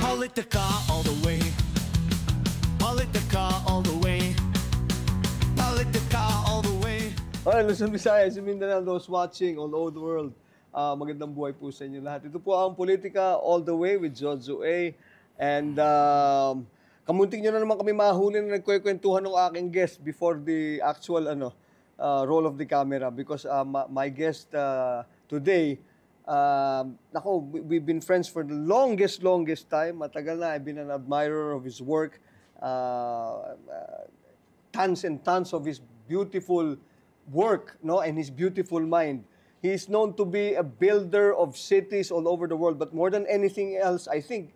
Politica all the way. Politica all the way. Politica all the way. Alright, Luzon, Visayas, Mindanao, those watching all over the world. Magandang buhay po sa inyo lahat. Ito po ang Politika All the Way with Jojo A. And kamuntik nyo na naman kami mahuli na nagkwekwentuhan ng aking guest before the actual roll of the camera. Because my guest today, we've been friends for the longest time. Matagal na, I've been an admirer of his work. Tons and tons of his beautiful work, no, and his beautiful mind. He is known to be a builder of cities all over the world, but more than anything else, I think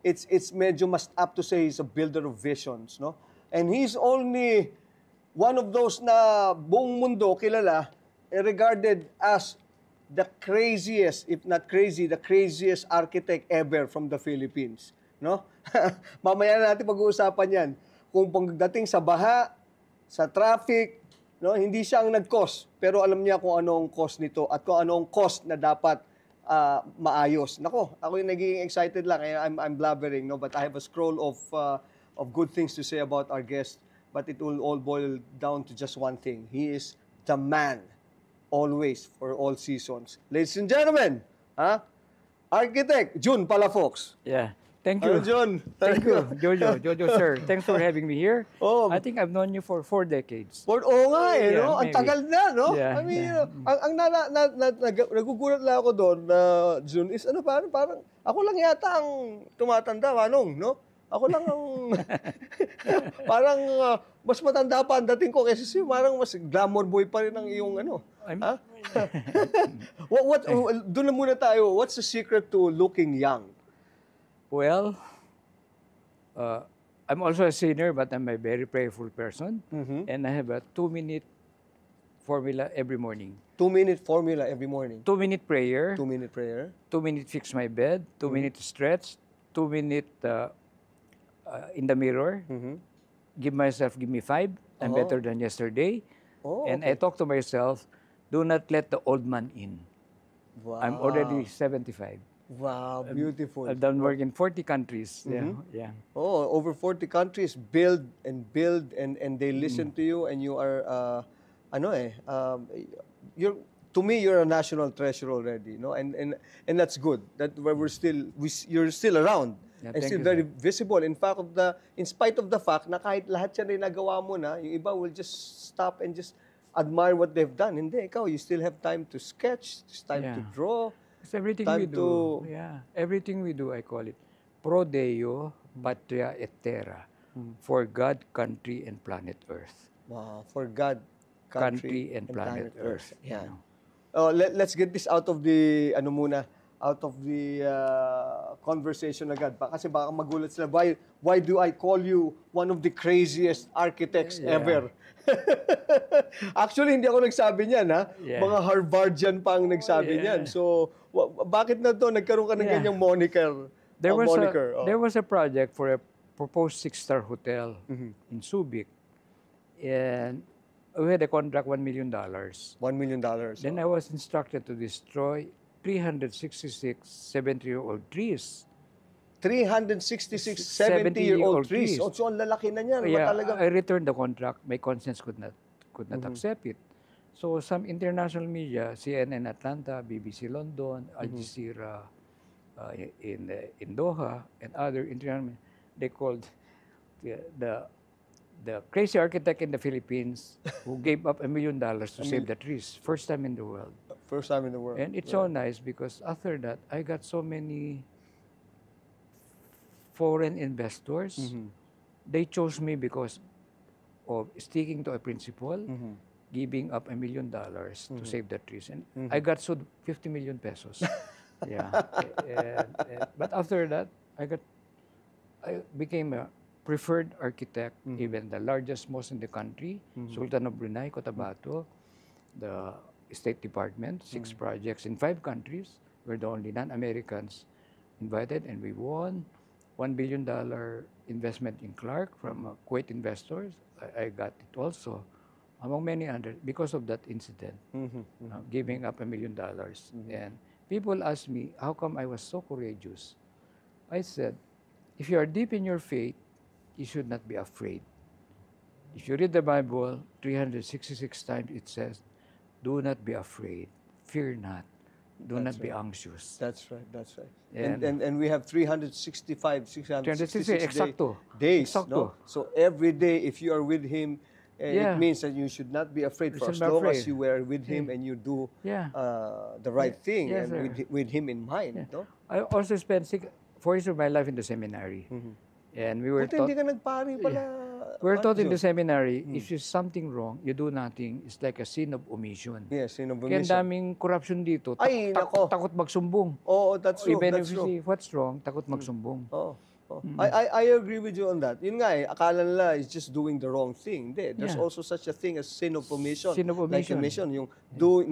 it's medyo mas apt to say he's a builder of visions, no? And he's only one of those na buong mundo kilala, regarded as the craziest, if not crazy, the craziest architect ever from the Philippines, no? Mamaya na natin pag-uusapan 'yan. Kung pagdating sa baha, sa traffic, no, hindi siya ang nag-cause, pero alam niya kung anong cause nito at kung anong cost na dapat maayos. Nako, ako yung naging excited lang. I'm blabbering, no, but I have a scroll of good things to say about our guest, but it will all boil down to just one thing. He is the man, always, for all seasons. Ladies and gentlemen, Architect Jun Palafox. Yeah. Thank you. Jun. Thank you, Jojo, sir. Thanks for having me here. Oh, I think I've known you for 4 decades. Oo nga eh, Yeah, no? Ang maybe. tagal na, no? Yeah, I mean, yeah. nagugulat lang ako doon na, Jun, is parang, ako lang yata ang tumatanda, Manong, no? Ako lang ang, parang, mas matanda pa ang dating ko kasi parang mas glamour boy pa rin ang iyong, ha? Doon na muna tayo, what's the secret to looking young? Well, I'm also a sinner, but I'm a very prayerful person. And I have a 2-minute formula every morning. 2-minute formula every morning. 2-minute prayer, 2-minute prayer. 2-minute fix my bed, 2-minute stretch, 2-minute in the mirror. Give me 5. I'm better than yesterday. Oh, And I talk to myself, do not let the old man in. wow. I'm already 75. Wow, beautiful. I've done work in 40 countries. Yeah. Oh, over 40 countries build and they listen to you, and you are to me you're a national treasure already, no? And that's good. That you're still around. Yeah, and thank still you, very sir. visible. In spite of the fact na kahit lahat yan ay nagawa mo na, yung iba will just stop and just admire what they've done. Hindi, ikaw, you still have time to sketch, time to Yeah. draw. It's everything Time we do. Everything we do, I call it pro Deo, patria et terra, for God, country, and planet Earth. Wow, for God, Country and planet Earth. Yeah. Oh, let's get this out of the conversation agad. Kasi baka magulat sila. Why do I call you one of the craziest architects ever? Actually, hindi ako nagsabi niyan, ha? Yeah. Mga Harvardian pa ang nagsabi niyan. So, bakit na to nagkaroon ka ng ganyang moniker? There Moniker. was a project for a proposed 6-star hotel in Subic, and we had a contract $1 million. $1 million. Then I was instructed to destroy 366 70-year-old trees. 366 70-year-old trees. So, ang lalaki na niyan. Talagang... I returned the contract. My conscience could not accept it. So some international media, CNN Atlanta, BBC London, Al Jazeera in Doha, and other international media, they called the crazy architect in the Philippines who gave up $1 million to save the trees. First time in the world. First time in the world. And it's so nice because after that, I got so many foreign investors. They chose me because of sticking to a principle, giving up $1 million to save the trees. And I got sued 50 million pesos. Yeah. But after that, I became a preferred architect, even the largest mosque in the country, Sultan of Brunei, Cotabato, the State Department, 6 projects in 5 countries. We're the only non-Americans invited, and we won $1 billion investment in Clark from Kuwait investors. I got it also, among many others, because of that incident, giving up $1 million. And people ask me, how come I was so courageous? I said, if you are deep in your faith, you should not be afraid. If you read the Bible, 366 times it says, do not be afraid, fear not, do not be anxious. That's right. That's right. And- And we have 365, 666 Exacto. days. Exacto. No? So every day, if you are with Him, Yeah. it means that you should not be afraid You for as should not long as afraid. you were with Him and you do Yeah. the right thing Yes, and sir. with Him in mind. No? I also spent 4 years of my life in the seminary. And we were Buti taught, hindi ka nagpari pala. we were taught in the Manjo. seminary, if you something wrong, you do nothing, it's like a sin of omission. Yes, sin of Kaya ang omission. daming corruption dito. Ay, nako. Takot magsumbong. Oo, that's true. Even That's if you true. see what's wrong, takot magsumbong. Oh, oh. I agree with you on that. Yun nga akala nila is just doing the wrong thing. Hindi. There's Yeah. also such a thing as sin of omission. Sin of Like you omission. mentioned, yung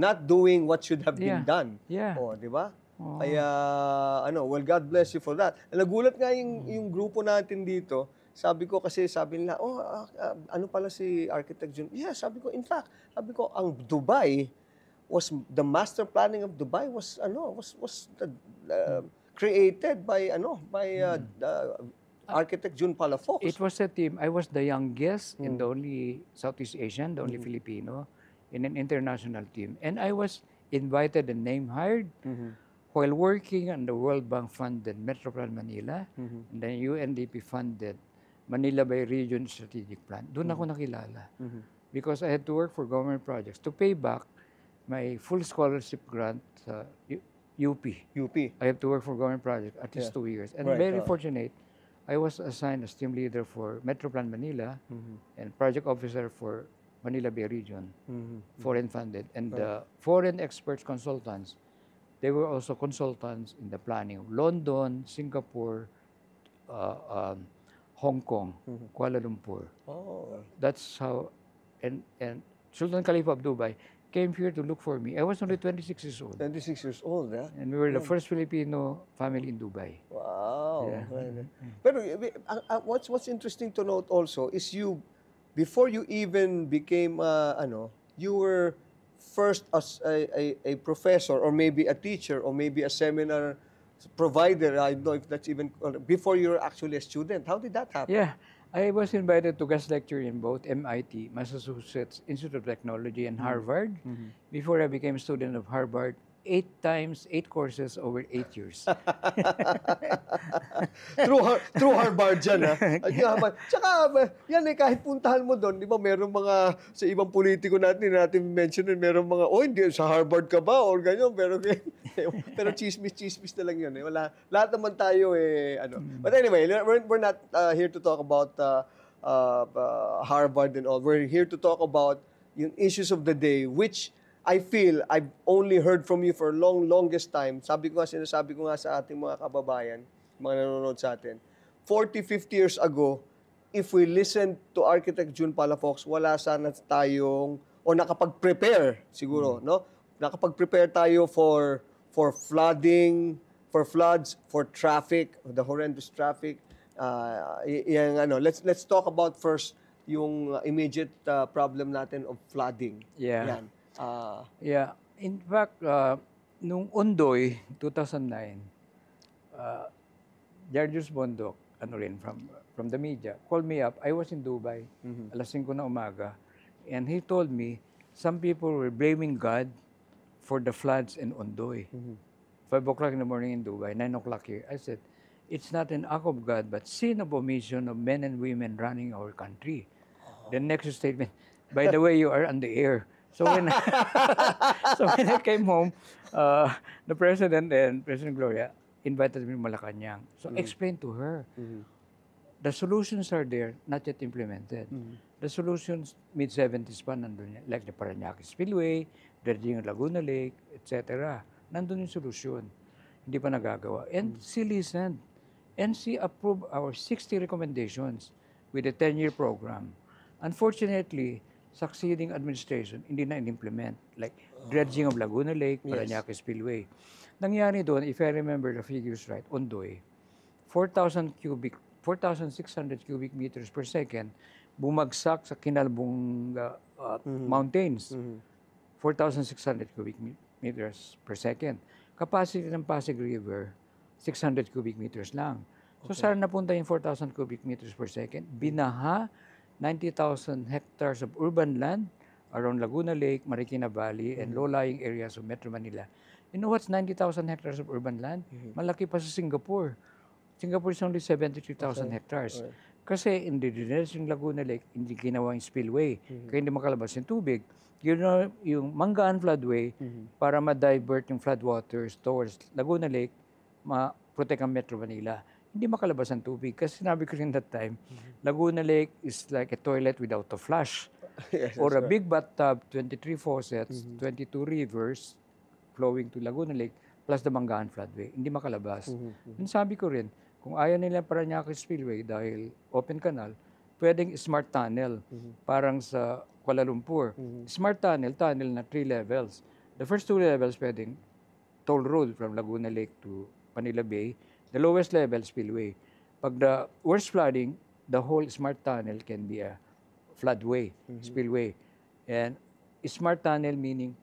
not doing what should have been Yeah. done. Yeah. Oh, di ba? Kaya, well, God bless you for that. Nagulat nga yung grupo natin dito. Sabi nila, ano pala si Architect Jun? Yeah, sabi ko, in fact, ang Dubai the master planning of Dubai was created by Architect Jun Palafox. It was a team. I was the youngest and the only Southeast Asian, the only Filipino in an international team. And I was invited and name hired while working on the World Bank funded Metroplan Manila and then UNDP funded Manila Bay Region Strategic Plan. Doon ako nakilala. Because I had to work for government projects to pay back my full scholarship grant sa UP. UP. I have to work for government projects at least 2 years. And Right, very fortunate, I was assigned as team leader for Metroplan Manila and project officer for Manila Bay Region, foreign funded. And the foreign experts consultants, they were also consultants in the planning of London, Singapore, Hong Kong, Kuala Lumpur. Oh. That's how, and Sultan Khalifa of Dubai came here to look for me. I was only 26 years old. 26 years old, yeah? And we were the first Filipino family in Dubai. Wow. Yeah. Right. But what's interesting to note also is before you even became you were first as a professor or maybe a teacher or maybe a seminar provider. I don't know if that's even before you were actually a student. How did that happen? Yeah, I was invited to guest lecture in both MIT, Massachusetts Institute of Technology, and Harvard. Before I became a student of Harvard, 8 times, 8 courses over 8 years. True Harvard dyan, ha? Tsaka, yan kahit puntahan mo doon, di ba, merong mga, sa ibang politiko natin mention din, merong mga, hindi, sa Harvard ka ba? Or ganyan, pero chismis na lang yun. Wala, lahat naman tayo, But anyway, we're not here to talk about Harvard and all. We're here to talk about yung issues of the day, which I feel I've only heard from you for longest time. Sinasabi ko nga sa ating mga kababayan, mga nanonood sa atin, 40, 50 years ago, if we listened to Architect Jun Palafox, wala sana tayong, o nakapag-prepare siguro, no? Nakapag-prepare tayo for flooding, for floods, for traffic, the horrendous traffic. Let's talk about first yung immediate problem natin of flooding. Yeah. Yan. Yeah. In fact, nung Ondoy, 2009, Jarjus Bondok, from the media, called me up. I was in Dubai, alas 5 na umaga, and he told me some people were blaming God for the floods in Ondoy. 5 o'clock in the morning in Dubai, 9 o'clock here. I said, it's not an act of God, but sin of omission of men and women running our country. The next statement, by the way, you are on the air. So when I came home, the President and President Gloria invited me to Malacanang. So explain to her. The solutions are there, not yet implemented. The solutions, mid-70s pa, nandun yan. Like the Parañaque Spillway, dredging of Laguna Lake, etc. Nandun yung solusyon. Hindi pa nagagawa. And she listened. And she approved our 60 recommendations with a 10-year program. Unfortunately, succeeding administration hindi na in-implement. Like dredging of Laguna Lake, Parañaque Spillway. Nangyari doon, if I remember the figures right, Ondoy, 4,600 cubic meters per second bumagsak sa kinalbong mountains. 4,600 cubic meters per second. Capacity ng Pasig River, 600 cubic meters lang. So saan napunta yung 4,000 cubic meters per second? Binaha 90,000 hectares of urban land around Laguna Lake, Marikina Valley, and low-lying areas of Metro Manila. You know what's 90,000 hectares of urban land? Malaki pa sa Singapore. Singapore is only 73,000 hectares. Kasi hindi dinres yung Laguna Lake, hindi ginawa yung spillway. Kaya hindi makalabas yung tubig. Yung Manggaan Floodway, para ma-divert yung floodwaters towards Laguna Lake, ma-protect ang Metro Manila. Hindi makalabas ang tubig. Kasi sinabi ko rin that time, Laguna Lake is like a toilet without a flush. Yes, Or a big bathtub, 23 faucets, 22 rivers flowing to Laguna Lake, plus the Manggaan Floodway. Hindi makalabas. And sabi ko rin, kung ayaw nila Parañaque Spillway dahil open canal, pwedeng smart tunnel, parang sa Kuala Lumpur. Smart tunnel na 3 levels. The first 2 levels pwedeng toll road from Laguna Lake to Manila Bay. The lowest level, spillway. Pag the worst flooding, the whole smart tunnel can be a floodway, spillway. And smart tunnel meaning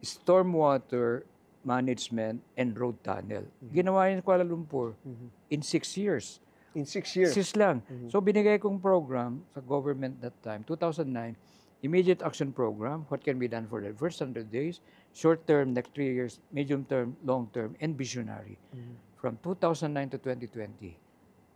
stormwater management and road tunnel. Ginawa yun sa Kuala Lumpur in 6 years. In 6 years? 6 lang. So binigay kong program sa government that time, 2009, immediate action program, what can be done for the first 100 days, short term, next 3 years, medium term, long term, and visionary. From 2009 to 2020,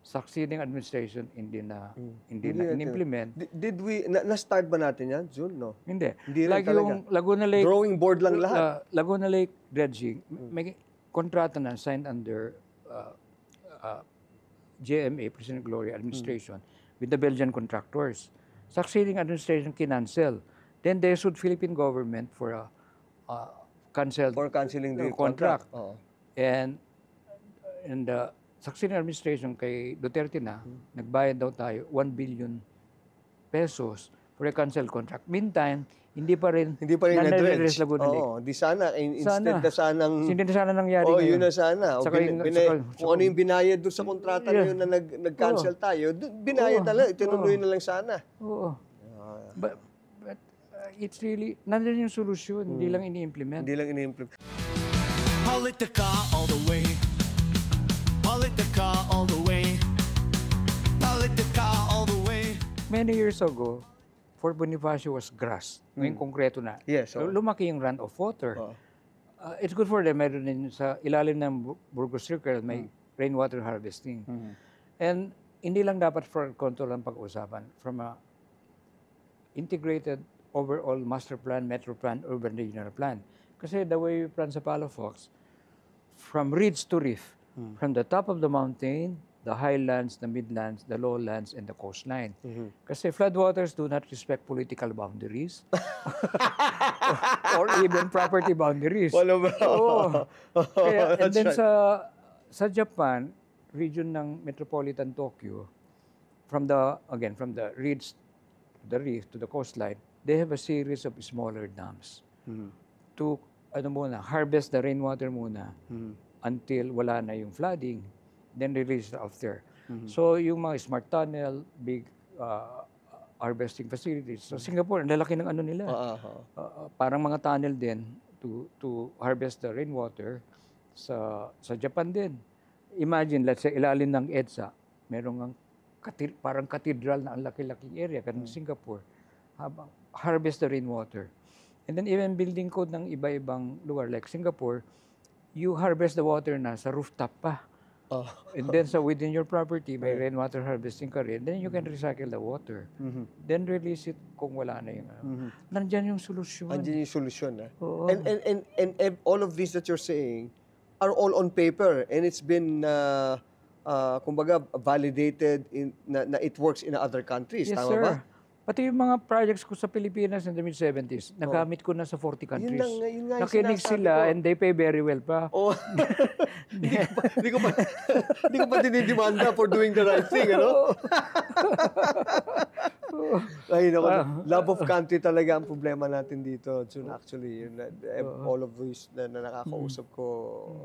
succeeding administration hindi na in-implement. Did we, na-start ba natin yan, June? No? Hindi. Hindi rin Like talaga. yung Laguna Lake, Drawing board lang lahat. Laguna Lake dredging, may kontrata na signed under JMA, President Gloria administration, with the Belgian contractors. Succeeding administration kinancel. Then they sued Philippine government for a canceled For canceling the contract. Oo. And the succeeding administration kay Duterte na, nagbayad daw tayo 1 billion pesos for a canceled contract. Meantime, hindi pa rin na-dredge. Laguna Lake. Oo, di sana. Instead na sanang... Hindi na sana nangyari Oh, ngayon. yun na sana. O, Saka kung ano yung binayad doon sa kontrata na yun na nag-cancel tayo, binayad na lang. Itinuloy na lang sana. Oo. But it's really, nandun yung solusyon, hindi lang ini-implement. Hindi lang ini-implement. Politica all the way. Politica all the way. Politica all the way. Many years ago, Fort Bonifacio was grass. Ngayon konkreto na. Yes, So, lumaki yung run of water. It's good for them. Meron din sa ilalim ng Burgos Circle, may rainwater harvesting. And hindi lang dapat for control ang pag-usapan. From a integrated overall master plan, metro plan, urban regional plan. Kasi the way we plan sa Palafox, from ridge to reef, from the top of the mountain, the highlands, the midlands, the lowlands, and the coastline. Kasi floodwaters do not respect political boundaries or even property boundaries. Wala ba? Oo. Kaya, and then sa Japan, region ng metropolitan Tokyo, from the ridge to the reef to the coastline, they have a series of smaller dams to harvest the rainwater muna until wala na yung flooding, then release it after. So yung mga smart tunnel, big harvesting facilities. So Singapore, ang lalaki ng ano nila. Parang mga tunnel din to harvest the rainwater. Sa Japan din. Imagine, let's say, ilalim ng EDSA, merong parang cathedral na ang laki-laking area, kanang Singapore. Harvest the rainwater. And then even building code ng iba-ibang lugar, like Singapore, you harvest the water na sa rooftop pa. And then within your property, may rainwater harvesting ka rin, then you can recycle the water. Then release it kung wala na yung nandyan yung solusyon. Andiyan yung solusyon. Oo. And all of these that you're saying are all on paper and it's been kumbaga validated na it works in other countries. Yes, Tama sir. ba? Pati yung mga projects ko sa Pilipinas in the mid-70s, nagamit ko na sa 40 countries. Yun nga yung Nakinig sinasabi sila ko. and they pay very well pa. Oh. Hindi ko pa dinidemanda for doing the right thing, ano? Ay, naku, love of country talaga ang problema natin dito. June, actually, all of these na nakakausap ko,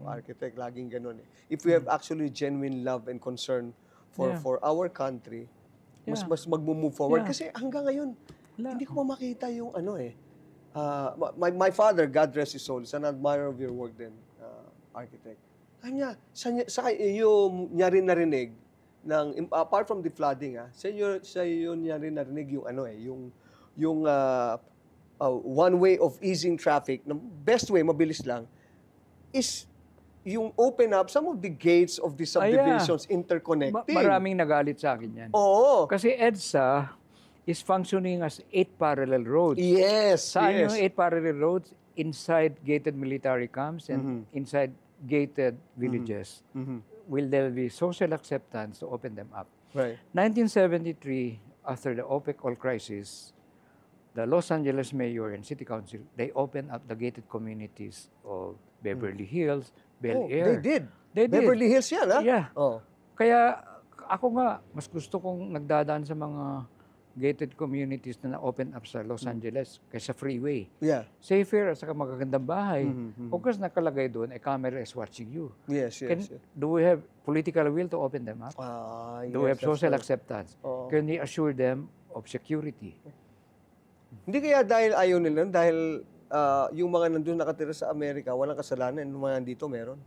architect, laging ganun. If we have actually genuine love and concern for our country, mas mag-move forward. Kasi hanggang ngayon, hindi ko pa makita yung my father, God rest his soul, is an admirer of your work din, architect. Kanya, niya rin narinig apart from the flooding, sa iyo niya rin narinig yung ano one way of easing traffic, the best way, mabilis lang, is yung open up some of the gates of the subdivisions interconnecting. Maraming nagalit sa akin yan. Oo. Kasi EDSA is functioning as 8 parallel roads. Yes, Saan yes. yung 8 parallel roads? Inside gated military camps and inside gated villages. Will there be social acceptance to open them up? Right. 1973, after the OPEC oil crisis, the Los Angeles mayor and city council, they opened up the gated communities of Beverly Hills, Bel Air. They did. They did. Beverly Hills yan, ha? Yeah. Oh. Kaya ako nga, mas gusto kong nagdadaan sa mga gated communities na na-open up sa Los Angeles kaysa freeway. Yeah. Safer at saka magagandang bahay. Of course, nakalagay doon, a camera is watching you. Yes, yes. Do we have political will to open them up? Do we have Yes, social that's right. acceptance? Oo. Can we assure them of security? Hindi kaya dahil ayaw nila, dahil yung mga nandun nakatira sa Amerika, walang kasalanan, yung mga nandito meron.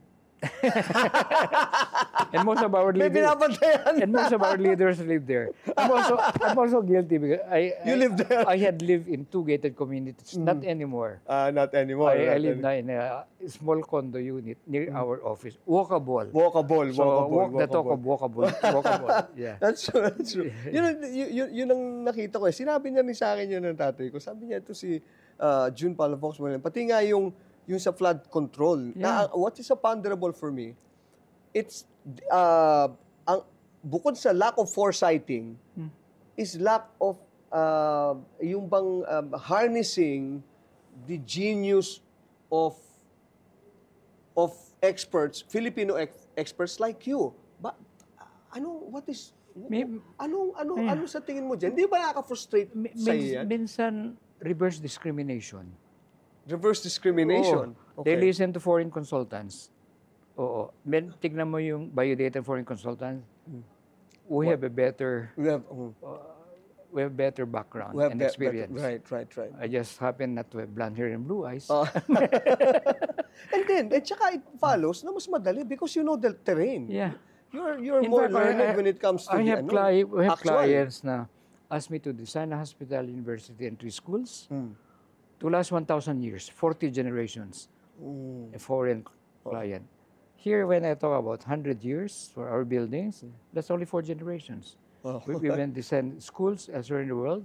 And most of our May leaders, binabantayan. and most of our leaders live there. I'm also guilty because You live there? I had lived in 2 gated communities, not anymore. Not anymore. I live na in a small condo unit near our office. Walkable. Walkable, So walkable, walk the talk of walkable. walkable. Yeah. That's true, that's true. Yun ang nakita ko. Sinabi niya rin sa akin yun ng tatay ko. Sabi niya ito si June Palafox. Pati nga yung sa flood control. Yeah. What is a ponderable for me, it's, bukod sa lack of foresighting, is lack of, yung bang harnessing the genius of experts, Filipino experts like you. Ano sa tingin mo dyan? Hindi ba nakaka-frustrate sa'yo yan? Minsan, reverse discrimination. Reverse discrimination. Oo. They listen to foreign consultants. Oo. Tignan mo yung biodata foreign consultants. We have a better better background and experience. Right. I just happen not to have blonde hair and blue eyes. And then, tsaka it follows na mas madali because you know the terrain. Yeah. You're In more fact, learned when it comes to we have actual. clients na ask me to design a hospital, university, and 3 schools to last 1,000 years, 40 generations. A foreign client. Here, when I talk about 100 years for our buildings, that's only 4 generations. We even design schools elsewhere in the world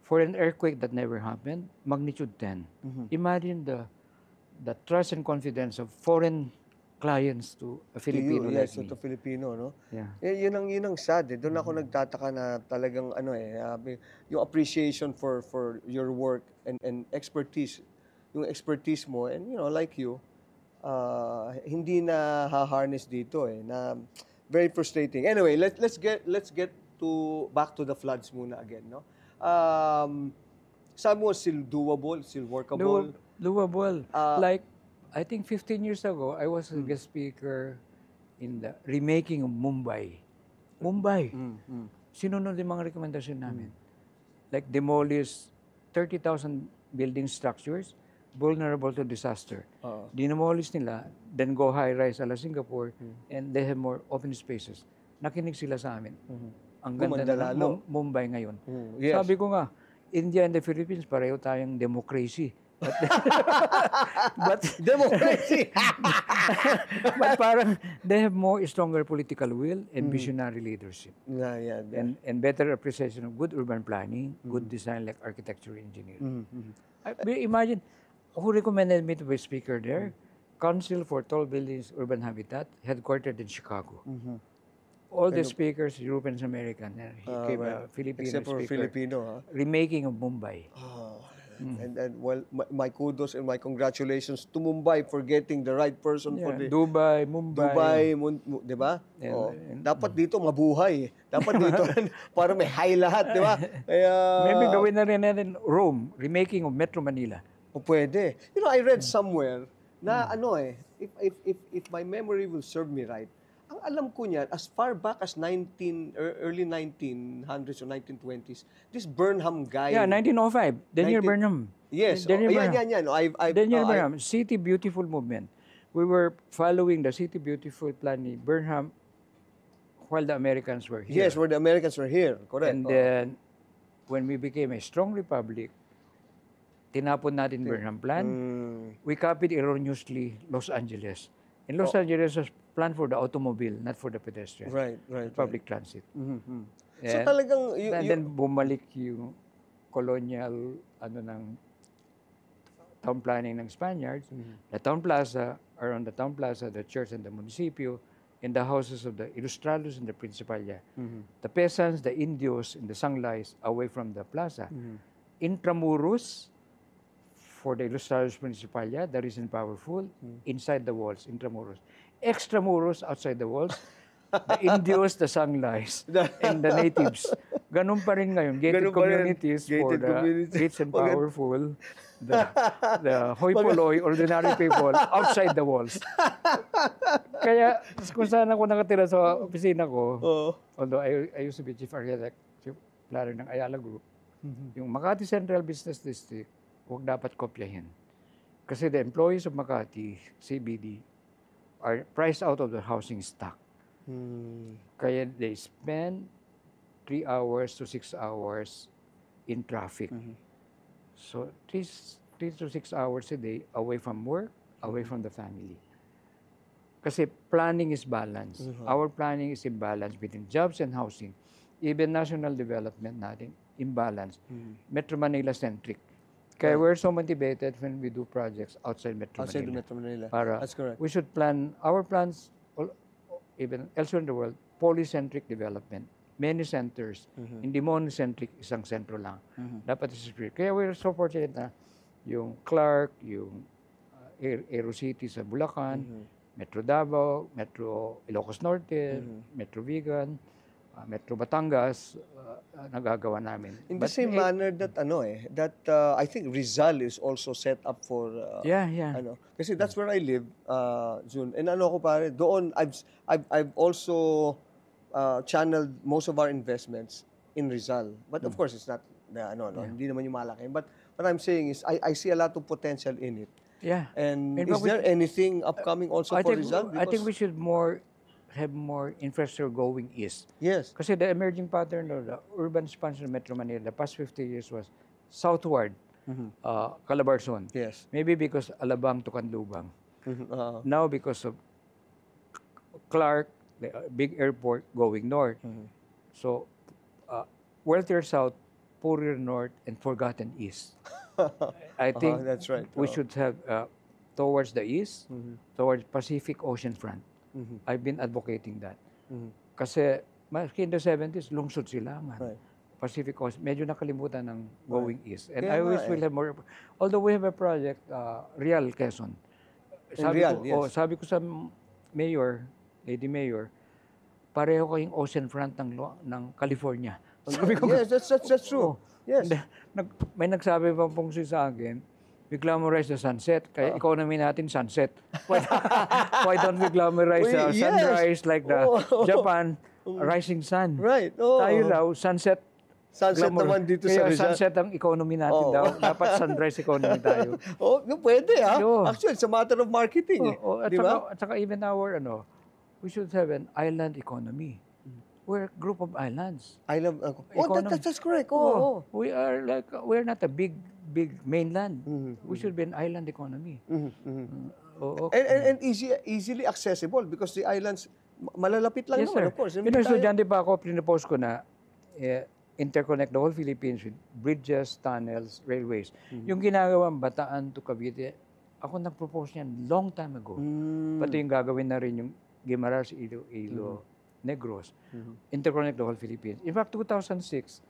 for an earthquake that never happened, magnitude 10. Imagine the trust and confidence of foreign clients to a Filipino like me. To Filipino, no? Yeah. Yun ang sad. Doon ako nagtataka na talagang yung appreciation for your work and expertise, yung expertise mo, and like you, hindi na ha-harness dito na very frustrating. Anyway, let's get back to the floods muna again, no? Sabi mo still doable, still workable. Doable. Like I think 15 years ago, I was a guest speaker in the remaking of Mumbai. Sinunod yung mga rekomendasyon namin. Like demolish 30,000 building structures vulnerable to disaster. Dinemolish nila, then go high-rise ala Singapore, and they have more open spaces. Nakinig sila sa amin. Ang ganda na Mumbai ngayon. Yes. Sabi ko nga, India and the Philippines, pareho tayong democracy. But Democracy! but parang they have more stronger political will and visionary leadership. Yeah. And better appreciation of good urban planning, good design like architecture engineering. Imagine, who recommended me to be speaker there? Council for Tall Buildings Urban Habitat, headquartered in Chicago. All the speakers, Europeans, American, he came a Filipino Except for speaker. Filipino, Remaking of Mumbai. And well, my kudos and my congratulations to Mumbai for getting the right person for the Dubai, Mumbai. di ba? And- Dapat dito mabuhay. Dapat dito para may high lahat, di ba? Kaya Maybe gawin na rin natin Rome, remaking of Metro Manila. pwede. I read somewhere na if my memory will serve me right, ang alam ko niyan, as far back as early 1900s or 1920s, this Burnham guy. Yeah, 1905, Daniel 19 Burnham. Yes. Daniel Burnham. Yan. Daniel Burnham, City Beautiful movement. We were following the City Beautiful plan ni Burnham, while the Americans were here. Yes, where the Americans were here. Correct. And then, when we became a strong republic, tinapon natin Burnham Plan. We copied erroneously Los Angeles. And Los Angeles was planned for the automobile, not for the pedestrian. Right, right. Public transit. So And talagang and then bumalik yung colonial town planning ng Spaniards. The town plaza, around the town plaza, the church and the municipio, in the houses of the Ilustrados and the Principalia. The peasants, the Indios, and the Sanglais away from the plaza. Intramuros, for the Ilustrados Principalia, the rich and powerful, inside the walls, intramuros. Extramuros, outside the walls, the Indios, the Sanglais, and the natives. Ganun pa rin ngayon. Gated Ganun pa rin. communities for Gated the communities. rich and powerful, the hoi polloi, ordinary people, outside the walls. Kaya, kung saan ako nakatira sa opisina ko, although I used to be chief architect, chief planner ng Ayala Group, yung Makati Central Business District, huwag dapat kopyahin. Kasi the employees of Makati, CBD, are priced out of the housing stock. Kaya they spend 3 hours to 6 hours in traffic. So, 3 to 6 hours a day away from work, away from the family. Kasi planning is balance. Our planning is in balance between jobs and housing. Even national development natin, imbalance. Metro Manila-centric. Kaya we're so motivated when we do projects outside Metro outside the Manila. Metro Manila. Para That's correct. we should plan, our plans, even elsewhere in the world, polycentric development. Many centers. Hindi monocentric, isang sentro lang. Dapat is-spirit. Kaya we're so fortunate na yung Clark, yung Aerocity sa Bulacan, Metro Davao, Metro Ilocos Norte, Metro Vigan, Metro Batangas, nagagawa namin. In the same manner that I think Rizal is also set up for yeah. kasi that's where I live, June. And ko pare, doon I've also channeled most of our investments in Rizal. But of course it's not hindi naman yung malaki. But what I'm saying is I see a lot of potential in it. Yeah. And is there anything upcoming also for Rizal? I think we should have more infrastructure going east. Yes. Kasi the emerging pattern of the urban expansion of Metro Manila the past 50 years was southward, Calabarzon. Yes. Maybe because Alabang to Canlubang. Now because of Clark, the big airport going north. So, wealthier south, poorer north, and forgotten east. I think that's right. we should have towards the east, towards Pacific Ocean front. I've been advocating that. Kasi, maski in the 70s, lungsod sila man. Right. Pacific Ocean, medyo nakalimutan ng going east. And Kaya I wish nga we'll have more. Although we have a project, Real Quezon. Sabi ko sa mayor, Lady Mayor, pareho kayong ocean front ng California. Sabi ko, yes, that's true. Yes. May nagsabi pa pong sa akin, we glamorize the sunset, kaya economy natin sunset. Why don't we glamorize the sunrise like the Japan, rising sun? Right. Tayo daw, sunset. Sunset naman dito sa Kaya Rizal. sunset ang economy natin daw. Dapat sunrise economy tayo. Pwede Oo. Actually, it's a matter of marketing. At Di ba? saka even our, we should have an island economy. We're a group of islands. That's correct. We're not a big mainland. We should be an island economy. And easily accessible because the islands, malalapit lang Yes, naman, sir. of course. Estudyante pa ako, pinipose ko na interconnect the whole Philippines with bridges, tunnels, railways. Yung ginagawang Bataan to Cavite, ako nag-propose niyan long time ago. Pati yung gagawin na rin yung Guimaras, Iloilo, Negros, interconnect the whole Philippines. In fact, 2006,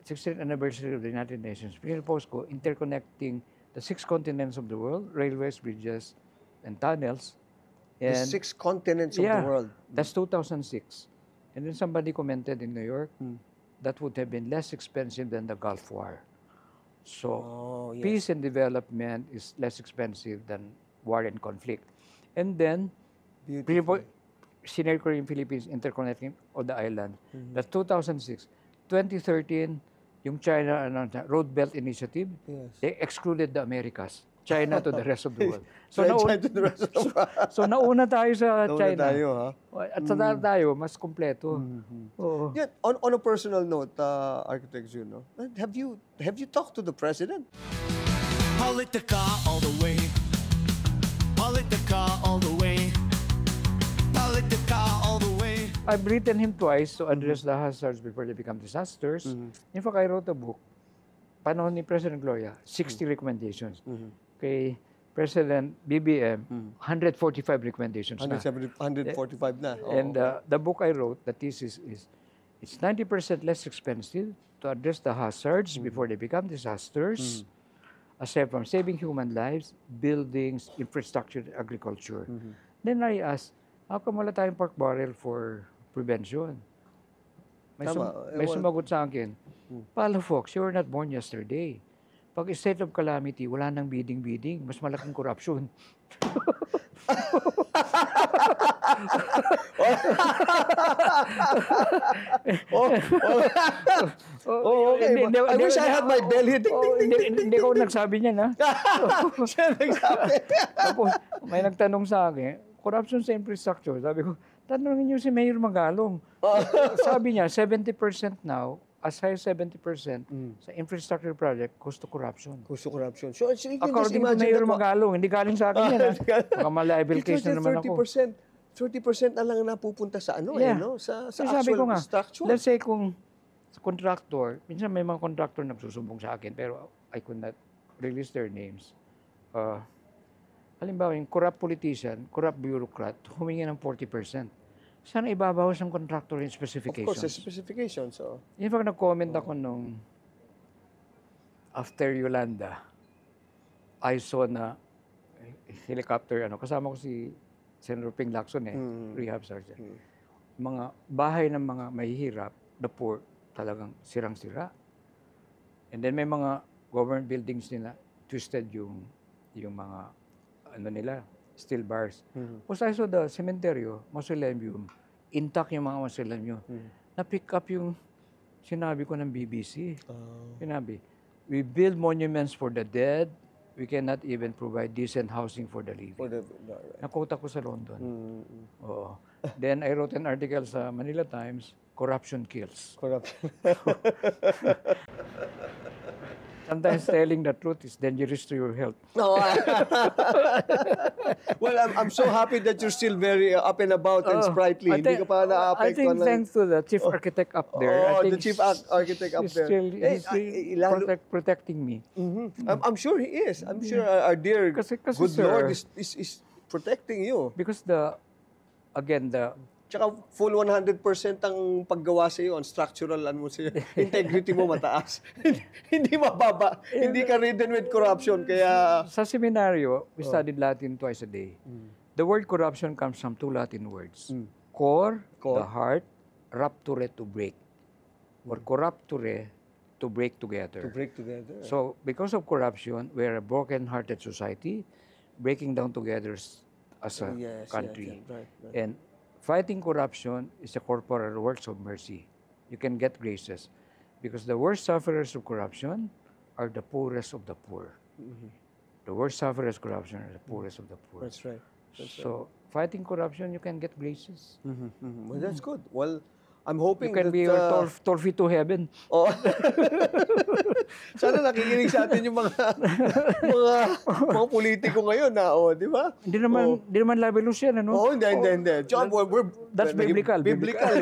60th anniversary of the United Nations, pinipose ko interconnecting the 6 continents of the world, railways, bridges, and tunnels. The 6 continents of the world. That's 2006. And then somebody commented in New York, that would have been less expensive than the Gulf War. So, peace and development is less expensive than war and conflict. And then, scenario in Philippines interconnecting all the island. That's 2006. 2013, yung China Road Belt Initiative, they excluded the Americas. China to the rest of the world. So, Try to the rest of the world. so nauna tayo sa Nauna China. tayo, ha? At sa tayo, mas kompleto. Oo. Yeah, on a personal note, Architect Jun, no? Have you talked to the president? Politica all the way. Politica all the way. Politica all the way. I've written him twice to address the hazards before they become disasters. In fact, I wrote a book, panahon ni President Gloria, 60 recommendations. Kay President BBM, 145 recommendations na. 145 na. Oo. And the book I wrote, the thesis is, it's 90% less expensive to address the hazards before they become disasters, aside from saving human lives, buildings, infrastructure, agriculture. Then I asked, how come wala tayong pork barrel for prevention? May, Tama. may sumagot sa akin, Palafox, you were not born yesterday. Pag state of calamity, wala nang bidding-bidding, mas malaking corruption. Okay. I wish I had my belly. Hindi ko nagsabi niya, na. Siya nagsabi. Tapos, may nagtanong sa akin, corruption sa infrastructure. Sabi ko, tanongin niyo si Mayor Magalong. Sabi niya, 70% now, as high as 70% sa infrastructure project goes to corruption. Gusto corruption. So you can just According to imagine Mayor that Magalong, hindi galing sa akin yan. Baka ma-liable case na naman ako. 30% na lang napupunta sa ano Yeah. no? Sa So sabi ko actual nga, structure. let's say kung sa contractor, minsan may mga contractor nagsusumbong sa akin, pero I could not release their names. Halimbawa, yung corrupt politician, corrupt bureaucrat, humingi ng 40%. Sana ibabawas ng contractor yung Of specifications. course, the specifications. So. In fact, nag-comment ako nung after Yolanda, I saw na helicopter, kasama ko si Senator Ping Lacson, rehab sergeant. Mga bahay ng mga mahihirap, the poor, talagang sirang-sira. And then may mga government buildings nila, twisted yung mga, nila, steel bars. Tapos I saw the cementerio, mausoleum, intact yung mga mausoleum. Na-pick up yung sinabi ko ng BBC. Sinabi, we build monuments for the dead, we cannot even provide decent housing for the living. Nakota ko sa London. Oo. Then I wrote an article sa Manila Times, Corruption Kills. Corruption. Sometimes telling the truth is dangerous to your health. No. Well, I'm so happy that you're still very up and about and sprightly. Hindi ka pa I na-apektuhan think ng... thanks to the chief architect up there. I think the chief architect up he's there. He's still protecting me. I'm sure he is. I'm sure our dear Kasi, good sir, Lord is protecting you. Because again, Tsaka full 100% ang paggawa sa iyo, ang structural mo sa integrity mo mataas. Hindi mababa. Hindi ka ridden with corruption. Kaya sa seminaryo, we studied Latin twice a day. The word corruption comes from two Latin words. Cor, the heart, rapture, to break. Or corrupture, to break together. to break together. So, because of corruption, we're a broken-hearted society, breaking down together as a country. Right. And fighting corruption is a corporal works of mercy. You can get graces. Because the worst sufferers of corruption are the poorest of the poor. The worst sufferers of corruption are the poorest of the poor. That's right. So, fighting corruption, you can get graces. Well, that's good. Well, I'm hoping You can that... be torfy to heaven. Oh. Sana nakikinig sa atin yung mga politiko ngayon na, di ba? Hindi naman labelous yan, ano? Oo, hindi. John, That's biblical. Biblical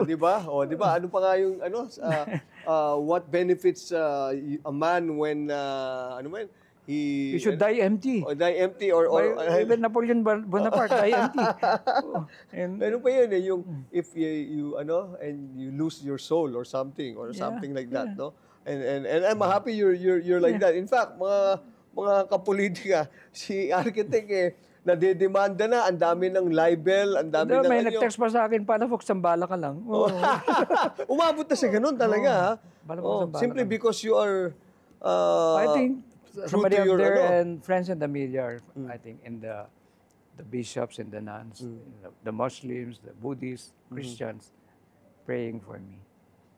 di ba? Di ba? Ano pa nga yung, what benefits a man when, he should die empty. Or die empty or Even Napoleon Bonaparte, die empty. Meron pa yun yung if you and you lose your soul or something something like that, no? And I'm happy you're like that. In fact, mga kapolitika, si architect nadedemanda na, ang dami ng libel, ang dami ng May nag-text pa sa akin, Palafox, sambala ka lang. Umabot na sa ganun talaga, simply because you are I think somebody up your, there and friends in the media, I think, in the bishops and the nuns, the Muslims, the Buddhists, Christians, praying for me.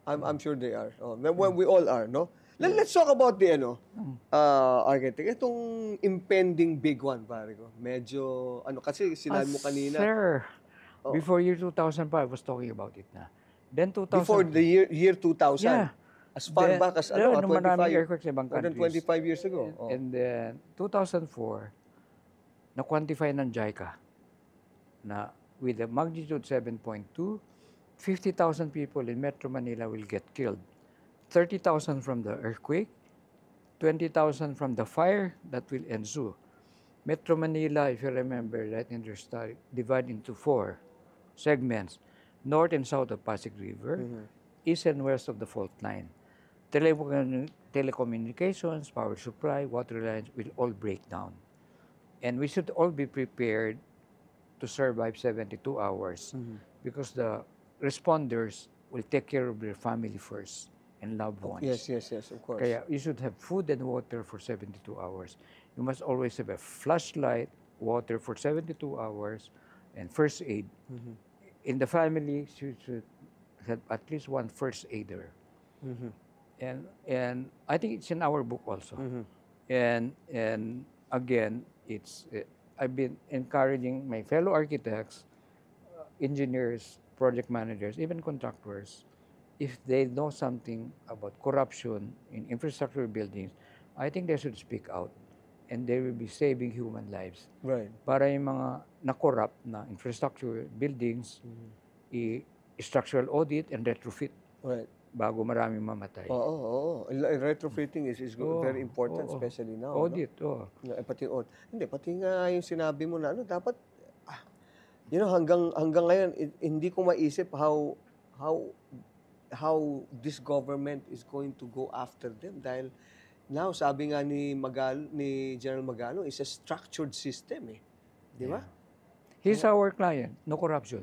I'm sure they are. When we all are, no? Let's talk about the architect. Itong impending big one, pare ko. Medyo, kasi sinabi mo kanina. Sir, before year 2005, I was talking about it na. Then 2000. Before the year 2000. Yeah. As far back as, maraming earthquakes sa ibang more than countries. 25 years ago. And then, 2004, na-quantify ng JICA na with a magnitude 7.2, 50,000 people in Metro Manila will get killed. 30,000 from the earthquake, 20,000 from the fire that will ensue. Metro Manila, if you remember, right in your study, divided into 4 segments, north and south of Pasig River, east and west of the fault line. Telecommunications, power supply, water lines will all break down. And we should all be prepared to survive 72 hours because the responders will take care of their family first and loved ones. Yes, of course. Kaya you should have food and water for 72 hours. You must always have a flashlight, water for 72 hours, and first aid. In the family, you should have at least one first aider. And I think it's in our book also. And again, it's I've been encouraging my fellow architects, engineers, project managers, even contractors, if they know something about corruption in infrastructure buildings, I think they should speak out and they will be saving human lives. Right. Para yung mga na-corrupt na infrastructure buildings, structural audit and retrofit. Right. Bago maraming mamatay. Oo. Retrofitting is very important, especially now. Audit, Pati audit. Hindi, pati nga yung sinabi mo na dapat, hanggang ngayon, hindi ko maisip how this government is going to go after them dahil now, sabi nga ni General Magalo, is a structured system Di ba? He's our client, no corruption.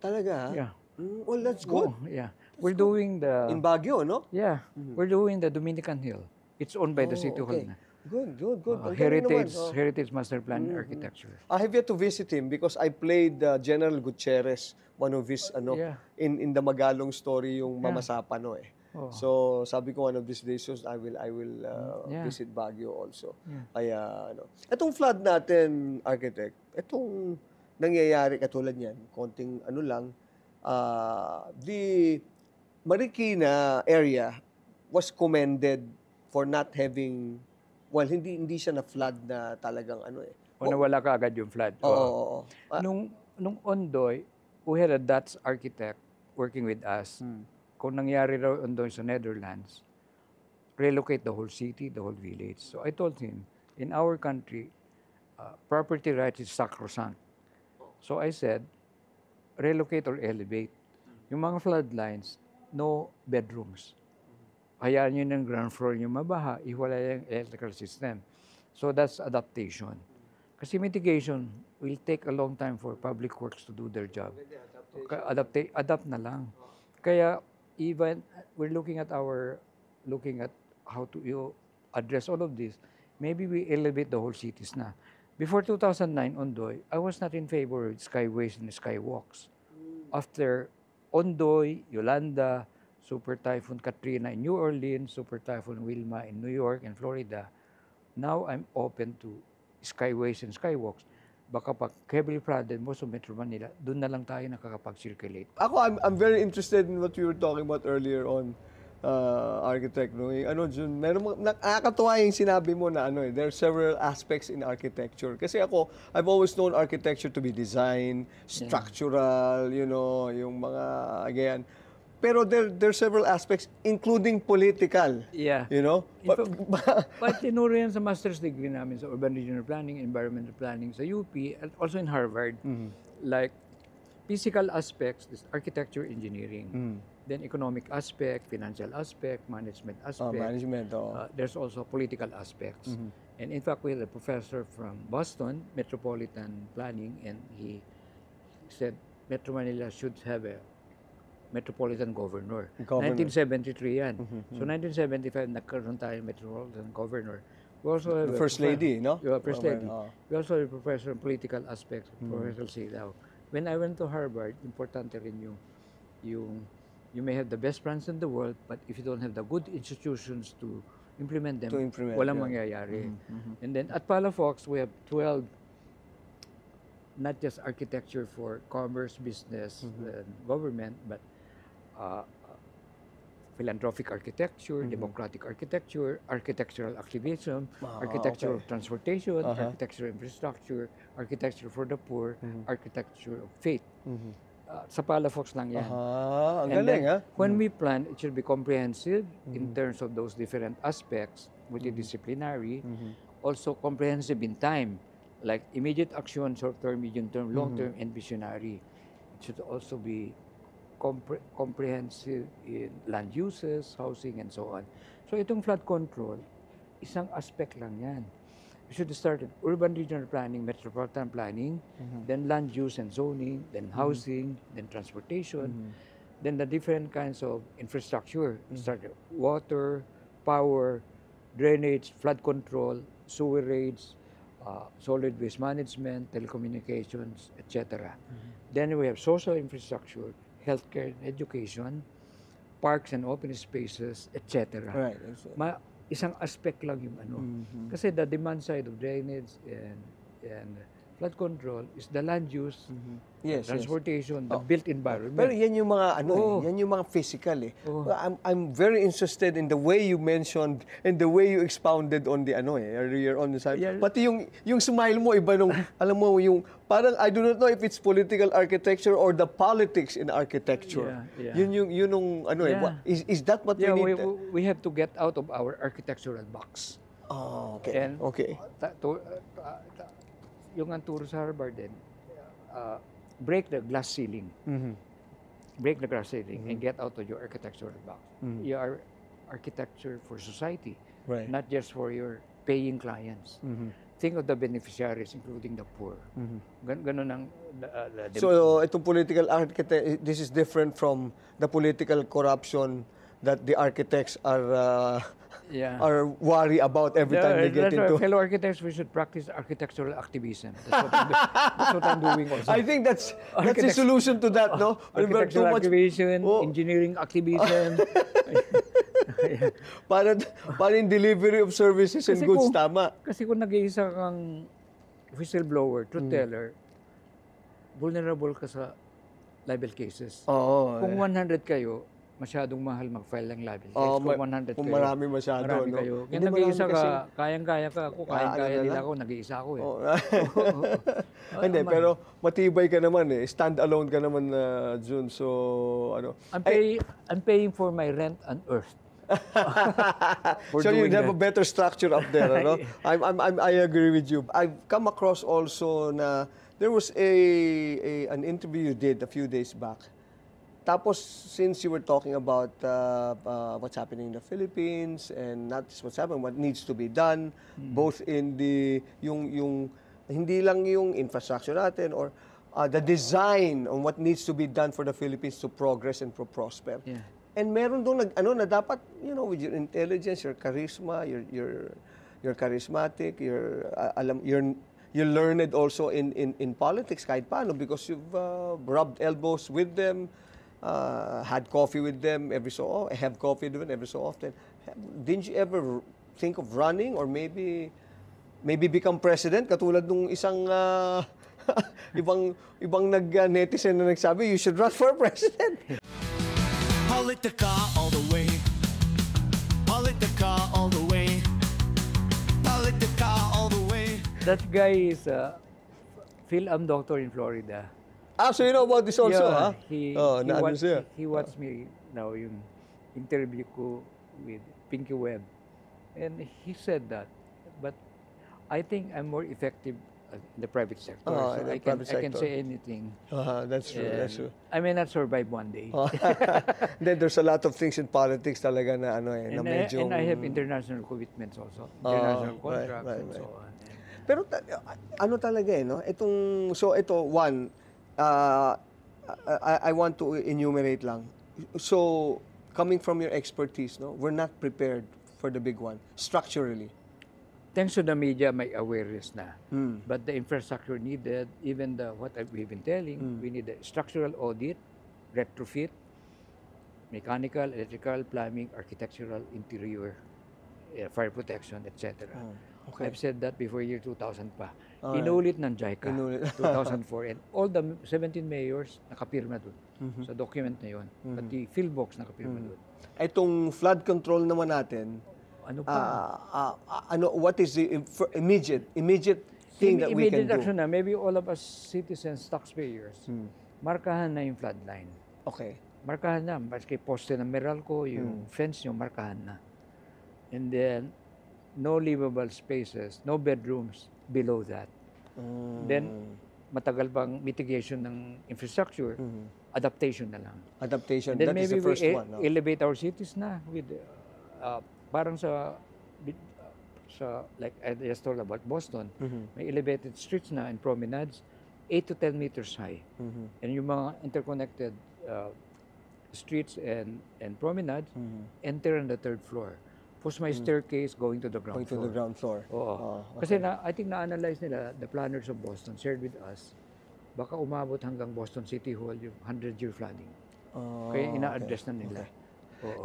Talaga? Yeah. Well, that's good. Yeah. We're doing the... In Baguio, no? Yeah. We're doing the Dominican Hill. It's owned by the City Hall na. Good. Ang galing Heritage Master Plan Architecture. I have yet to visit him because I played General Gutierrez, one of his, in the Magalong story, yung Mama Sapano So, sabi ko one of these days, I will visit Baguio also. Kaya, Itong flood natin, architect, itong nangyayari katulad niyan, konting the Marikina area was commended for not having, hindi siya na flood na talagang O nawala ka agad yung flood. Oo. Nung Ondoy, we had a Dutch architect working with us. Kung nangyari raw Ondoy sa Netherlands, relocate the whole city, the whole village. So I told him, in our country, property rights is sacrosanct. So I said, relocate or elevate. Yung mga floodlines, no bedrooms. Hayaan nyo ng ground floor nyo mabaha, iwala yung electrical system. So that's adaptation. Kasi mitigation will take a long time for public works to do their job. Adapt na lang. Kaya even we're looking at how to address all of this. Maybe we elevate the whole cities na. Before 2009, Ondoy, I was not in favor of skyways and skywalks. After Ondoy, Yolanda, Super Typhoon Katrina in New Orleans, Super Typhoon Wilma in New York and Florida, now I'm open to skyways and skywalks. Baka pag heavily flooded mo sa Metro Manila, doon na lang tayo nakakapag-circulate. I'm very interested in what you were talking about earlier on, architect. Nakakatuwa yung sinabi mo na there are several aspects in architecture. Kasi I've always known architecture to be design, structural, yung mga, again. Pero there are several aspects, including political. Yeah. But tinuro yan sa master's degree namin sa Urban Regional Planning, Environmental Planning sa UP, and also in Harvard. Like, physical aspects, this architecture, engineering. Then economic aspect, financial aspect, management aspect. There's also political aspects. And in fact, we had a professor from Boston, Metropolitan Planning, and he said Metro Manila should have a Metropolitan Governor. 1973 yan. So 1975, nagkaroon tayo Metropolitan Governor. We also have the First Lady, no? First Lady. We also have a professor in political aspects, Professor Silao. When I went to Harvard, importante rin yung You may have the best plans in the world, but if you don't have the good institutions to implement them, To implement, walang yeah. mangyayari. And then at Palafox, we have 12, not just architecture for commerce, business, and government, but uh, philanthropic architecture, democratic architecture, architectural activism, architecture of transportation, architectural infrastructure, architecture for the poor, architecture of faith. Sa Palafox lang yan. Ang And galing, then, when we plan, it should be comprehensive in terms of those different aspects, multidisciplinary, also comprehensive in time, like immediate action, short-term, medium-term, long-term, and visionary. It should also be comprehensive in land uses, housing, and so on. So itong flood control, isang aspect lang yan. We should start with urban regional planning, metropolitan planning, then land use and zoning, then housing, then transportation, then the different kinds of infrastructure, start with water, power, drainage, flood control, sewerage, solid waste management, telecommunications, etc. Then we have social infrastructure, healthcare, education, parks and open spaces, etc. Right. Isang aspect lang yung ano. Kasi the demand side of drainage and flood control is the land use, Yes, transportation, the built environment. Pero yan yung mga yan yung mga physical eh. I'm very interested in the way you mentioned and the way you expounded on the earlier on the side. Yeah. Pati yung smile mo iba nung alam mo yung parang I do not know if it's political architecture or the politics in architecture. Yeah. Yun yung is that what we need? We have to get out of our architectural box. Oh, okay. And okay. Yung ang turo sa Harvard din, break the glass ceiling. Break the glass ceiling and get out of your architectural box. You are architecture for society, Right. not just for your paying clients. Think of the beneficiaries, including the poor. Ganun ang So itong political architect, this is different from the political corruption that the architects are worry about every time they get into. Fellow architects, we should practice architectural activism. That's what I'm doing also. I think that's the solution to that, no? Architectural activism, engineering activism. Para in delivery of services and goods, tama. Kasi kung nag-iisa kang whistleblower, truth teller, vulnerable ka sa libel cases. Oo. Kung 100 kayo, masyadong mahal mag-file ng libel case. Kung 100 kung kayo, marami masyado, marami no? kayo. Kaya Hindi nag-iisa marami ka, kayang-kaya ka. Ako, kayang-kaya nila ako, nag-iisa ako eh. Hindi, pero matibay ka naman eh. Stand alone ka naman, Jun. So, I'm paying for my rent on earth. So you have a better structure up there, no? I agree with you. I've come across also na there was an interview you did a few days back. Tapos, since you were talking about what's happening in the Philippines and not just what's happening, what needs to be done, both in yung hindi lang yung infrastructure natin or the design on what needs to be done for the Philippines to progress and prosper. Yeah. And meron doon na dapat, with your intelligence, your charisma, you're charismatic, you're learned also in politics kahit paano because you've rubbed elbows with them. Had coffee with them have coffee with them every so often. Didn't you ever think of running or maybe become president katulad nung isang ibang netizen na nagsabi you should run for president? Politica all the way. Politica all the way. Politica all the way. That guy is a Phil-Am doctor in Florida. So you know about this also, ha? He watched me now yung interview ko with Pinky Webb. And he said that. But I think I'm more effective in the private sector. So I can say anything. That's true, that's true. I may not survive one day. Then there's a lot of things in politics talaga na na medyo... And I have international commitments also. International contracts and so on. Pero talaga no? I want to enumerate lang. So, coming from your expertise, no, we're not prepared for the big one, structurally. Thanks to the media, may awareness na. But the infrastructure needed, even what we've been telling, we need a structural audit, retrofit, mechanical, electrical, plumbing, architectural, interior, fire protection, etc. okay. I've said that before year 2000 pa. Alright. Inulit ng JICA, Inulit. 2004. And all the 17 mayors nakapirma dun sa document na yun. Pati Philbox nakapirma dun. Itong flood control naman natin, Ano pa? what is the immediate thing that we can Immediate action do? na, maybe all of us citizens, taxpayers, markahan na yung flood line. Okay. Markahan na. Maski poste ng Meralco, yung fence nyo, markahan na. And then, no livable spaces, no bedrooms below that. Then, matagal pang mitigation ng infrastructure, adaptation na lang. Adaptation, And then that is maybe the first we one. No? elevate our cities na with, parang sa, like I just told about Boston, may elevated streets na and promenades, 8 to 10 meters high. And yung mga interconnected streets and promenades, enter on the third floor. Tapos may staircase going to the ground Going to floor. the ground floor. Oo. Okay. Kasi I think na-analyze nila, the planners of Boston shared with us, baka umabot hanggang Boston City Hall yung 100-year flooding. Kaya ina-address na nila. Oo.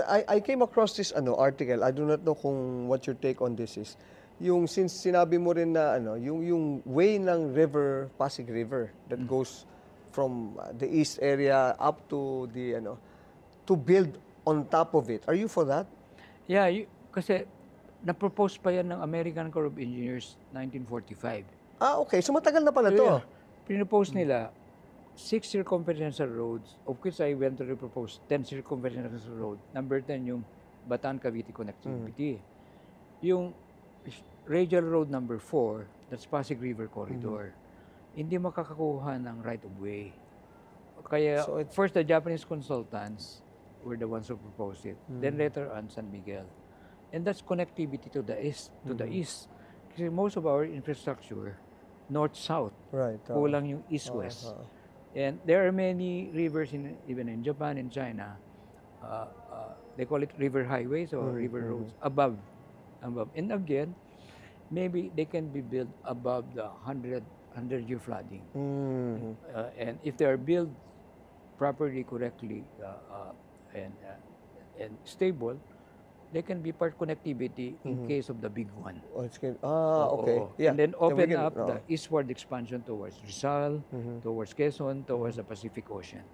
I came across this article. I do not know kung what your take on this is. Yung since sinabi mo rin na yung way ng river, Pasig River that goes from the east area up to the to build on top of it. Are you for that? Yeah, kasi na-propose pa yan ng American Corps of Engineers 1945. Okay. So matagal na pala to. Yeah, pinopose nila 6 circumferential roads, of which I went to propose 10 circumferential road. Number 10 yung Bataan-Cavite connectivity. Yung radial road number 4, that's Pasig River Corridor, hindi makakakuha ng right-of-way. Kaya So first the Japanese consultants were the ones who proposed it. Then later on San Miguel. And that's connectivity to the east. Kasi most of our infrastructure, north-south, Right. kulang yung east-west. And there are many rivers even in Japan and China. They call it river highways or river roads above. And again, maybe they can be built above the 100-year flooding. And if they are built properly, correctly, and stable, they can be part connectivity in case of the big one. Oh, it's good. Okay. Oo. Yeah. And then we open can- up the eastward expansion towards Rizal, towards Quezon, towards the Pacific Ocean.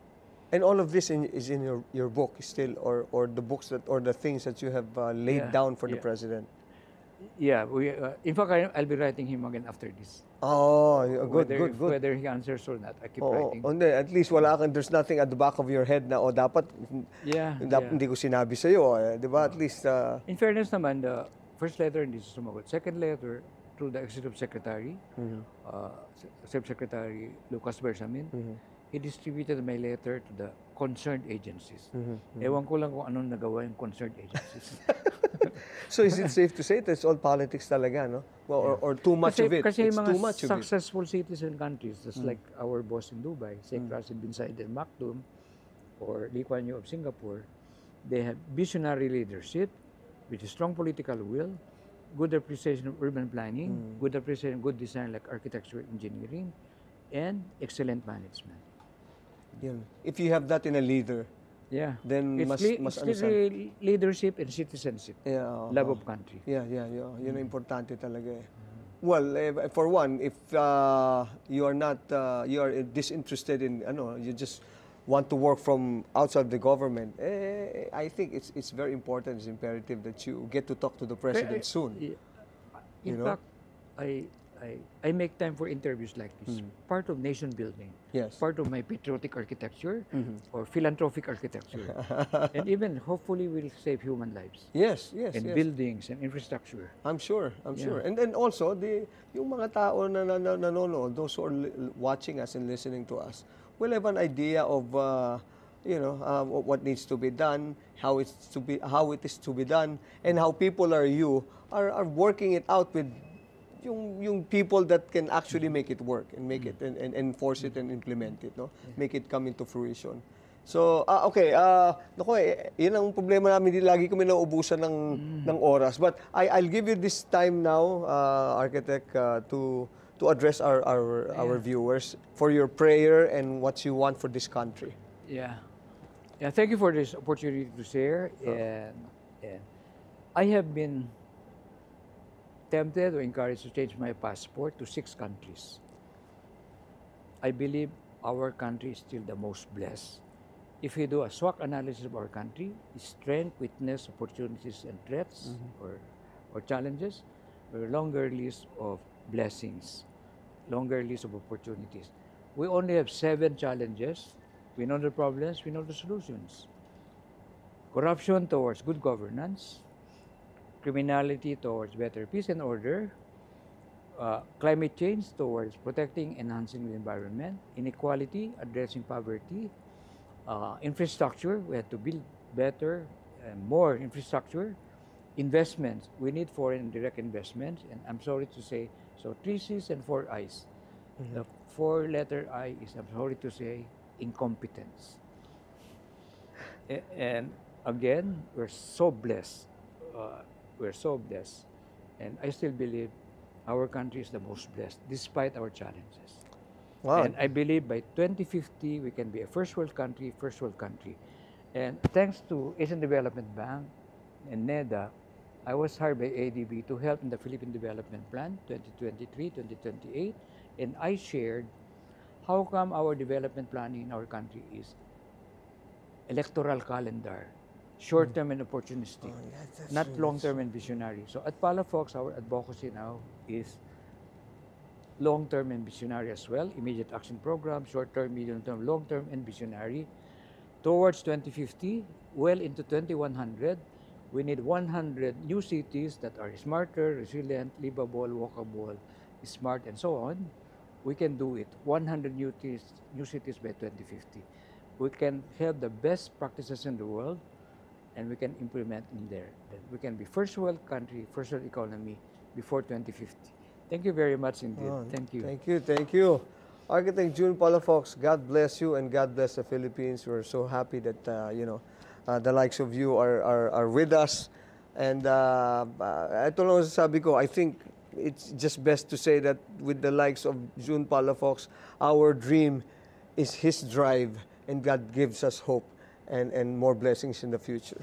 And all of this is in your book still, or the books that or the things that you have laid Yeah, down for the yeah. president. Yeah, in fact, I'll be writing him again after this. Oh, yeah, good, whether, good, good. Whether he answers or not, I keep Oo, writing. hindi, at least wala kang, there's nothing at the back of your head na, dapat, Yeah, hindi ko sinabi sa'yo, di ba? At least, In fairness naman, the first letter hindi sumagot. Second letter, through the Executive Secretary, Subsecretary Lucas Bersamin, he distributed my letter to the concerned agencies. Ewan ko lang kung anong nagawa yung concerned agencies. so is it safe to say that it's all politics talaga, no? Well, or too much of it? Kasi It's mga too much of it. successful cities and countries, just like our boss in Dubai, Sheikh Rashid bin Zayed Al Maktoum, or Lee Kuan Yew of Singapore, they have visionary leadership with a strong political will, good appreciation of urban planning, good appreciation of good design like architecture, engineering, and excellent management. Yun. If you have that in a leader, Yeah. then It's, mas it's really leadership and citizenship, yeah, love of country. Yeah. Yun ang importante talaga eh. Well, for one, if you are not, you are disinterested in, you just want to work from outside the government, I think it's very important, it's imperative that you get to talk to the president soon. In You know? fact, I make time for interviews like this. Part of nation building. Yes. Part of my patriotic architecture or philanthropic architecture. And even hopefully will save human lives. Yes. And buildings and infrastructure. I'm sure. Yeah. And then also, yung mga tao na nanonood, those who are watching us and listening to us, will have an idea of, what needs to be done, how it is to be done, and how people are working it out with yung people that can actually make it work and make it and enforce it and implement it, no? Make it come into fruition. So, okay, yun ang problema namin, lagi kami nauubusan ng oras. But I'll give you this time now, Architect, to address our viewers for your prayer and what you want for this country. Yeah. Yeah, thank you for this opportunity to share. And I have been tempted or encouraged to change my passport to 6 countries. I believe our country is still the most blessed. If we do a SWOT analysis of our country, strength, weakness, opportunities, and threats or challenges, a longer list of blessings, longer list of opportunities. We only have 7 challenges. We know the problems, we know the solutions. Corruption towards good governance, criminality towards better peace and order, climate change towards protecting, enhancing the environment, inequality, addressing poverty, infrastructure, we have to build better and more infrastructure, investments, we need foreign direct investments, and I'm sorry to say, so 3 C's and 4 I's. The 4-letter I is, I'm sorry to say, incompetence. And again, we're so blessed. We're so blessed. And I still believe our country is the most blessed, despite our challenges. Wow. And I believe by 2050, we can be a first world country. And thanks to Asian Development Bank and NEDA, I was hired by ADB to help in the Philippine Development Plan 2023-2028, and I shared how come our development planning in our country is electoral calendar, short-term and opportunistic, not long-term and visionary. So at Palafox, our advocacy now is long-term and visionary as well, immediate action program, short-term, medium-term, long-term, and visionary. Towards 2050, well into 2100, we need 100 new cities that are smarter, resilient, livable, walkable, smart, and so on. We can do it. 100 new cities by 2050. We can have the best practices in the world, and we can implement in there. Then we can be first world country, first world economy before 2050. Thank you very much indeed. Thank you. Thank you. Architect June Palafox, God bless you and God bless the Philippines. We're so happy that, the likes of you are with us. And ito lang sabi ko, I think it's just best to say that with the likes of June Palafox, our dream is his drive, and God gives us hope and more blessings in the future.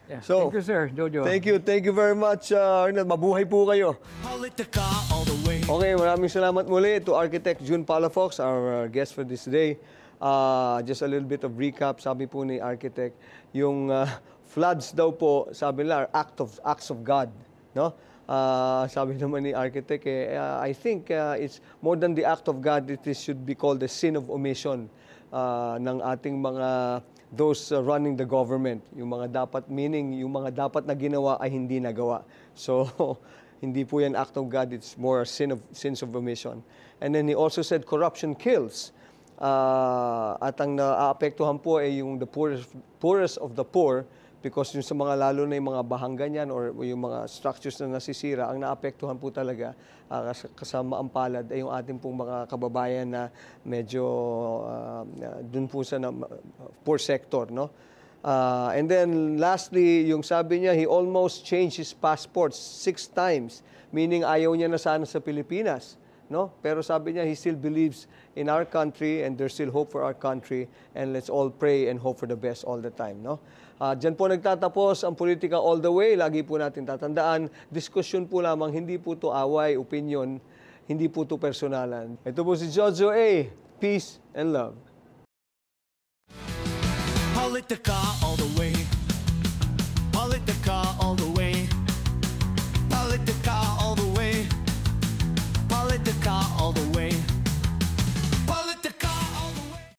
Yeah. So, thank you, sir, Jojo. Thank you very much, Arnel. Mabuhay po kayo. Politica all the way. Okay, maraming salamat muli to Architect June Palafox, our guest for this day. Just a little bit of recap, sabi po ni Architect, yung floods daw po, sabi nila, acts of God, no? Sabi naman ni Architect, I think it's more than the act of God, should be called the sin of omission ng ating mga those running the government. Yung mga dapat na ginawa ay hindi nagawa. So, hindi po yan act of God, it's more sins of omission. And then he also said corruption kills. At ang naaapektuhan po ay yung the poorest of the poor, because yung sa mga lalo na yung mga bahanggan yan or yung mga structures na nasisira, ang naapektuhan po talaga kasama ang palad ay yung ating pong mga kababayan na medyo dun po sa poor sector, no? And then lastly, yung sabi niya, he almost changed his passport 6 times, meaning ayaw niya na sana sa Pilipinas, no? Pero sabi niya, he still believes in our country and there's still hope for our country, and let's all pray and hope for the best all the time, no? Diyan po nagtatapos ang Politika All the Way. Lagi po natin tatandaan, diskusyon po lamang, hindi po to away, opinion, hindi po to personalan. Ito po si Jojo A. Peace and love. Politica all the way. Politica all